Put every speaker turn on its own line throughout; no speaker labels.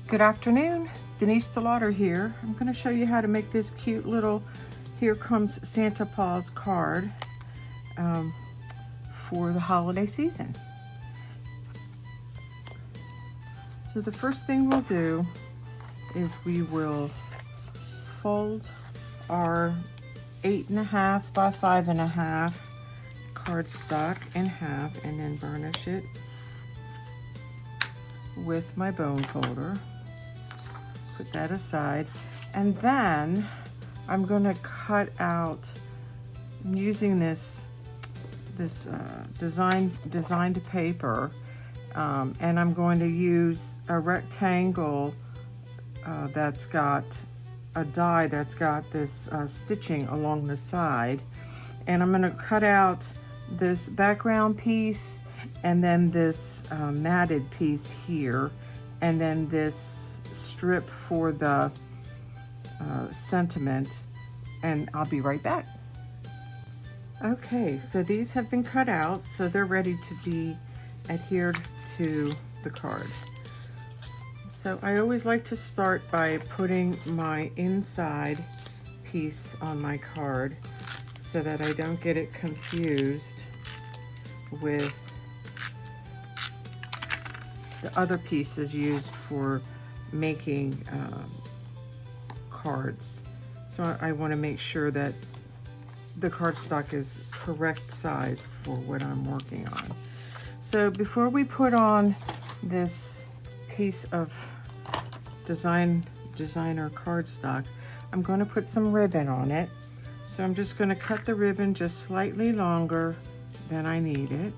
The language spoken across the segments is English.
Good afternoon, Denise DeLauder here. I'm going to show you how to make this cute little Here Comes Santa Paws card for the holiday season. So the first thing we'll do is we will fold our 8.5 by 5.5 cardstock in half and then burnish it with my bone folder. Put that aside, and then I'm going to cut out, I'm using this designed paper, and I'm going to use a rectangle that's got a die that's got this stitching along the side, and I'm going to cut out this background piece and then this matted piece here, and then this strip for the sentiment, and I'll be right back. Okay, so these have been cut out, so they're ready to be adhered to the card. So I always like to start by putting my inside piece on my card so that I don't get it confused with the other pieces used for making cards. So I want to make sure that the cardstock is correct size for what I'm working on. So before we put on this piece of designer cardstock, I'm going to put some ribbon on it. So I'm just going to cut the ribbon just slightly longer than I need it.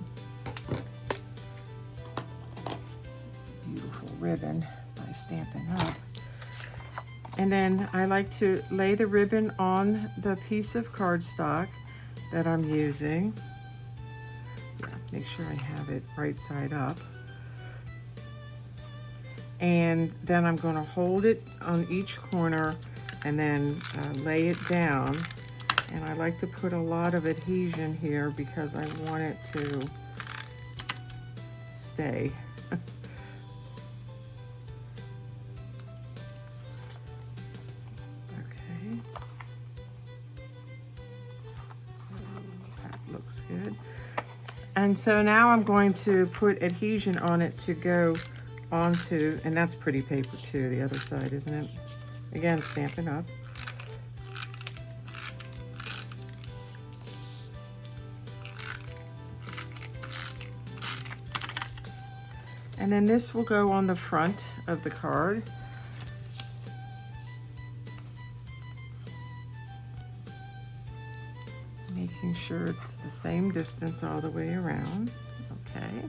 Beautiful ribbon by Stampin' Up. And then I like to lay the ribbon on the piece of cardstock that I'm using. Yeah, make sure I have it right side up. And then I'm going to hold it on each corner and then lay it down. And I like to put a lot of adhesion here because I want it to stay. Okay. So that looks good. And so now I'm going to put adhesion on it to go onto, and that's pretty paper too, the other side, isn't it? Again, Stampin' Up. And then this will go on the front of the card. Making sure it's the same distance all the way around. Okay.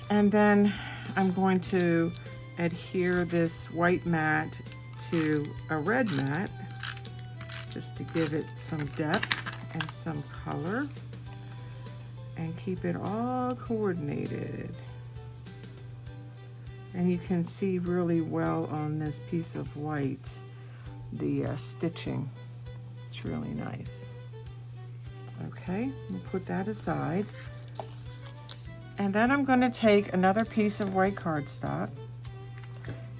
And then I'm going to adhere this white mat to a red mat just to give it some depth and some color, and keep it all coordinated. And you can see really well on this piece of white the stitching. It's really nice. Okay, we'll put that aside. And then I'm going to take another piece of white cardstock,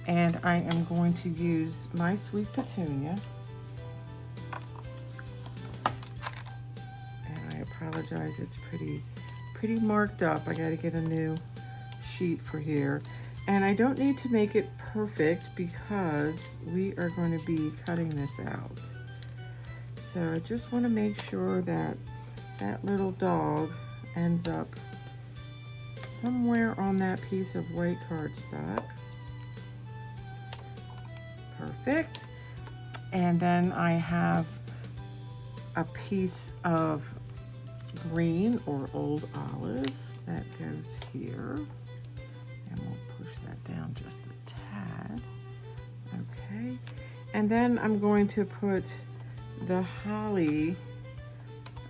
and I am going to use my Sweet Petunia. Apologize, it's pretty marked up. I got to get a new sheet for here, and I don't need to make it perfect because we are going to be cutting this out. So I just want to make sure that that little dog ends up somewhere on that piece of white cardstock. Perfect. And then I have a piece of green or old olive that goes here, and we'll push that down just a tad. Okay, and then I'm going to put the holly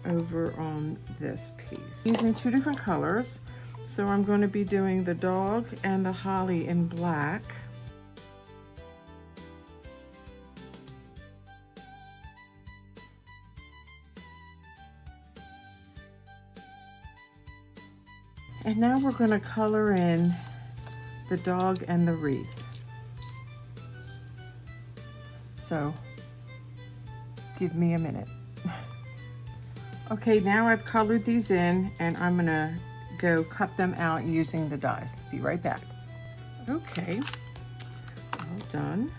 over on this piece using two different colors. So I'm going to be doing the dog and the holly in black. And now we're going to color in the dog and the wreath. So give me a minute. Okay, now I've colored these in, and I'm gonna go cut them out using the dies. Be right back. Okay, all done.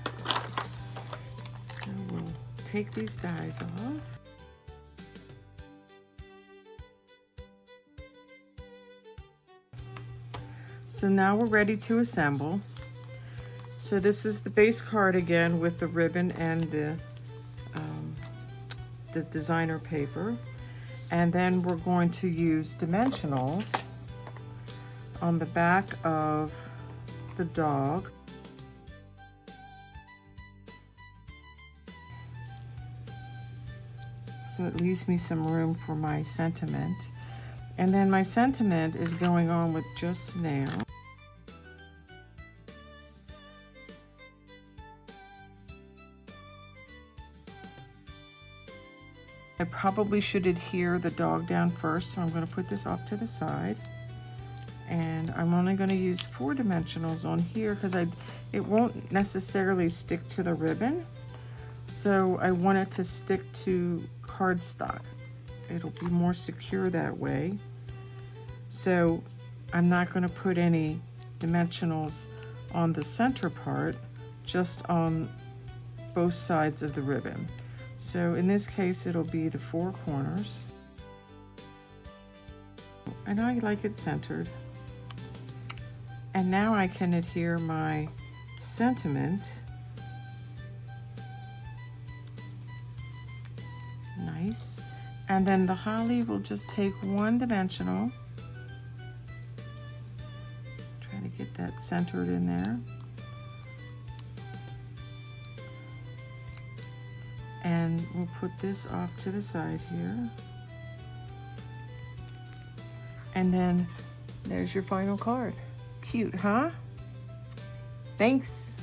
So we'll take these dies off. So now we're ready to assemble. So this is the base card again with the ribbon and the designer paper. And then we're going to use dimensionals on the back of the dog. So it leaves me some room for my sentiment. And then my sentiment is going on with just snail. I probably should adhere the dog down first, so I'm going to put this off to the side. And I'm only going to use 4 dimensionals on here because it won't necessarily stick to the ribbon. So I want it to stick to cardstock. It'll be more secure that way. So I'm not going to put any dimensionals on the center part, just on both sides of the ribbon. So in this case, it'll be the 4 corners. And I like it centered. And now I can adhere my sentiment. Nice. And then the holly will just take 1 dimensional. Try to get that centered in there. And we'll put this off to the side here. And then there's your final card. Cute, huh? Thanks.